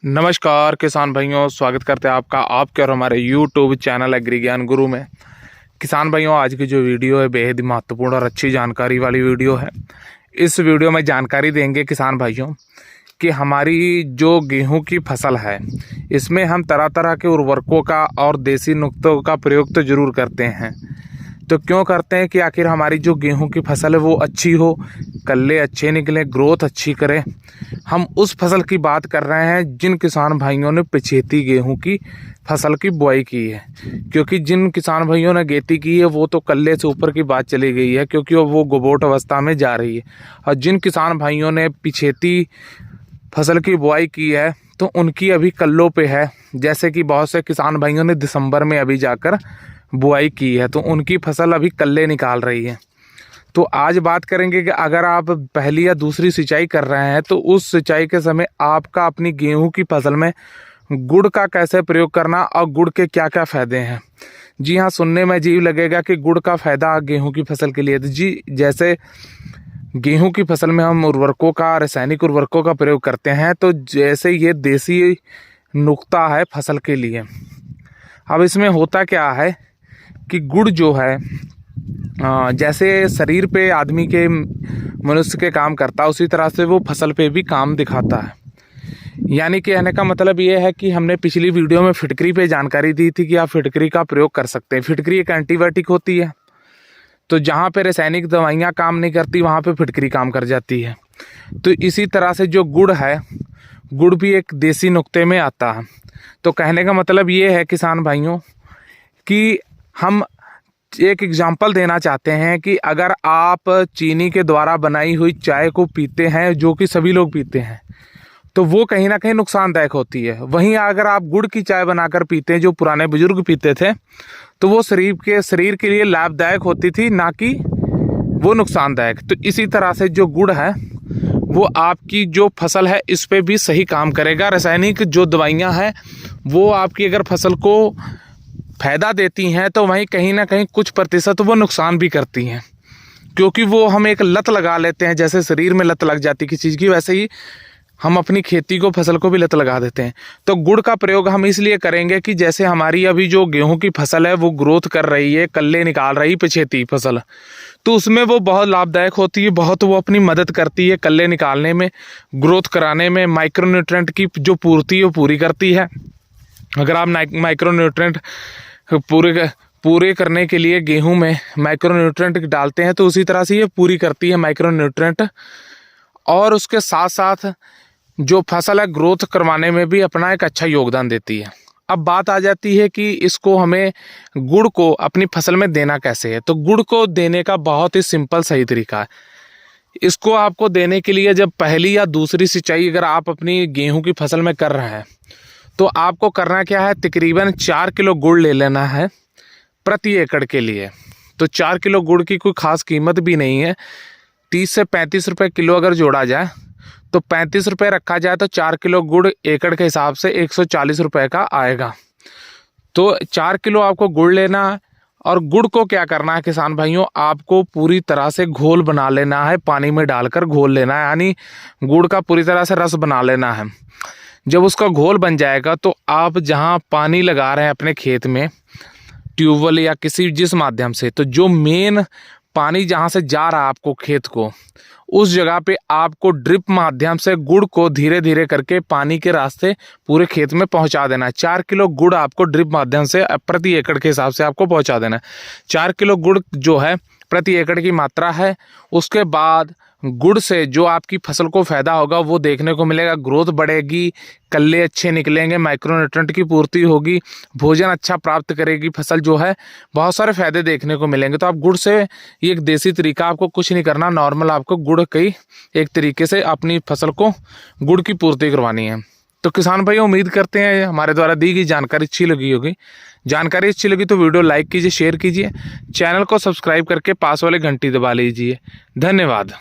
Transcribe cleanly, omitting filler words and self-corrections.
नमस्कार किसान भाइयों, स्वागत करते हैं आपका आपके और हमारे YouTube चैनल एग्री ज्ञान गुरु में। किसान भाइयों, आज की जो वीडियो है बेहद ही महत्वपूर्ण और अच्छी जानकारी वाली वीडियो है। इस वीडियो में जानकारी देंगे किसान भाइयों कि हमारी जो गेहूं की फसल है इसमें हम तरह तरह के उर्वरकों का और देसी नुक्तों का प्रयोग तो ज़रूर करते हैं। तो क्यों करते हैं कि आखिर हमारी जो गेहूं की फसल है वो अच्छी हो, कल्ले अच्छे निकले, ग्रोथ अच्छी करे। हम उस फसल की बात कर रहे हैं जिन किसान भाइयों ने पिछेती गेहूं की फसल की बुआई की है, क्योंकि जिन किसान भाइयों ने गेती की है वो तो कल्ले से ऊपर की बात चली गई है, क्योंकि वो गोबोट अवस्था में जा रही है। और जिन किसान भाइयों ने पिछेती फसल की बुआई की है तो उनकी अभी कल्लों पे है। जैसे कि बहुत से किसान भाइयों ने दिसंबर में अभी जाकर बुआई की है तो उनकी फसल अभी कल्ले निकाल रही है। तो आज बात करेंगे कि अगर आप पहली या दूसरी सिंचाई कर रहे हैं तो उस सिंचाई के समय आपका अपनी गेहूं की फसल में गुड़ का कैसे प्रयोग करना और गुड़ के क्या क्या फ़ायदे हैं। जी हाँ, सुनने में अजीब लगेगा कि गुड़ का फ़ायदा गेहूं की फसल के लिए। तो जी, जैसे गेहूं की फसल में हम उर्वरकों का, रासायनिक उर्वरकों का प्रयोग करते हैं, तो जैसे ये देसी नुक्ता है फसल के लिए। अब इसमें होता क्या है कि गुड़ जो है जैसे शरीर पे आदमी के, मनुष्य के काम करता है, उसी तरह से वो फसल पे भी काम दिखाता है। यानी कि कहने का मतलब ये है कि हमने पिछली वीडियो में फिटकरी पे जानकारी दी थी कि आप फिटकरी का प्रयोग कर सकते हैं। फिटकरी एक एंटीबायोटिक होती है, तो जहाँ पे रासायनिक दवाइयाँ काम नहीं करती वहाँ पे फिटकरी काम कर जाती है। तो इसी तरह से जो गुड़ है, गुड़ भी एक देसी नुक्ते में आता है। तो कहने का मतलब ये है किसान भाइयों कि हम एक एग्जाम्पल देना चाहते हैं कि अगर आप चीनी के द्वारा बनाई हुई चाय को पीते हैं, जो कि सभी लोग पीते हैं, तो वो कहीं ना कहीं नुकसानदायक होती है। वहीं अगर आप गुड़ की चाय बनाकर पीते हैं, जो पुराने बुजुर्ग पीते थे, तो वो शरीर के लिए लाभदायक होती थी, ना कि वो नुकसानदायक। तो इसी तरह से जो गुड़ है वो आपकी जो फसल है इस पे भी सही काम करेगा। रासायनिक जो दवाइयाँ हैं वो आपकी अगर फसल को फ़ायदा देती हैं तो वहीं कहीं ना कहीं कुछ प्रतिशत वो नुकसान भी करती हैं, क्योंकि वो हम एक लत लगा लेते हैं। जैसे शरीर में लत लग जाती किसी चीज़ की, वैसे ही हम अपनी खेती को, फसल को भी लत लगा देते हैं। तो गुड़ का प्रयोग हम इसलिए करेंगे कि जैसे हमारी अभी जो गेहूं की फसल है वो ग्रोथ कर रही है, कल्ले निकाल रही पिछेती फसल, तो उसमें वो बहुत लाभदायक होती है, बहुत वो अपनी मदद करती है कल्ले निकालने में, ग्रोथ कराने में। माइक्रोन्यूट्रेंट की जो पूर्ति है वो पूरी करती है। अगर आप माइक्रोन्यूट्रेंट पूरे करने के लिए गेहूं में माइक्रोन्यूट्रेंट डालते हैं तो उसी तरह से ये पूरी करती है माइक्रोन्यूट्रेंट, और उसके साथ साथ जो फसल है ग्रोथ करवाने में भी अपना एक अच्छा योगदान देती है। अब बात आ जाती है कि इसको हमें गुड़ को अपनी फसल में देना कैसे है। तो गुड़ को देने का बहुत ही सिंपल सही तरीका है। इसको आपको देने के लिए जब पहली या दूसरी सिंचाई अगर आप अपनी गेहूं की फसल में कर रहे हैं तो आपको करना क्या है, तकरीबन 4 किलो गुड़ ले लेना है प्रति एकड़ के लिए। तो 4 किलो गुड़ की कोई ख़ास कीमत भी नहीं है, 30 से 35 रुपये किलो अगर जोड़ा जाए तो 35 रुपये रखा जाए तो 4 किलो गुड़ एकड़ के हिसाब से 140 रुपये का आएगा। तो 4 किलो आपको गुड़ लेना है, और गुड़ को क्या करना है किसान भाइयों, आपको पूरी तरह से घोल बना लेना है, पानी में डालकर घोल लेना है, यानी गुड़ का पूरी तरह से रस बना लेना है। जब उसका घोल बन जाएगा तो आप जहाँ पानी लगा रहे हैं अपने खेत में, ट्यूबवेल या जिस माध्यम से, तो जो मेन पानी जहाँ से जा रहा है आपको खेत को, उस जगह पे आपको ड्रिप माध्यम से गुड़ को धीरे धीरे करके पानी के रास्ते पूरे खेत में पहुंचा देना है। 4 किलो गुड़ आपको ड्रिप माध्यम से प्रति एकड़ के हिसाब से आपको पहुंचा देना है। 4 किलो गुड़ जो है प्रति एकड़ की मात्रा है। उसके बाद गुड़ से जो आपकी फसल को फ़ायदा होगा वो देखने को मिलेगा, ग्रोथ बढ़ेगी, कल्ले अच्छे निकलेंगे, माइक्रोन्यूट्रेंट की पूर्ति होगी, भोजन अच्छा प्राप्त करेगी फसल जो है, बहुत सारे फ़ायदे देखने को मिलेंगे। तो आप गुड़ से, ये एक देसी तरीका, आपको कुछ नहीं करना, नॉर्मल आपको गुड़ की एक तरीके से अपनी फसल को गुड़ की पूर्ति करवानी है। तो किसान भाई उम्मीद करते हैं हमारे द्वारा दी गई जानकारी अच्छी लगी होगी। जानकारी अच्छी लगी तो वीडियो लाइक कीजिए, शेयर कीजिए, चैनल को सब्सक्राइब करके पास वाले घंटी दबा लीजिए। धन्यवाद।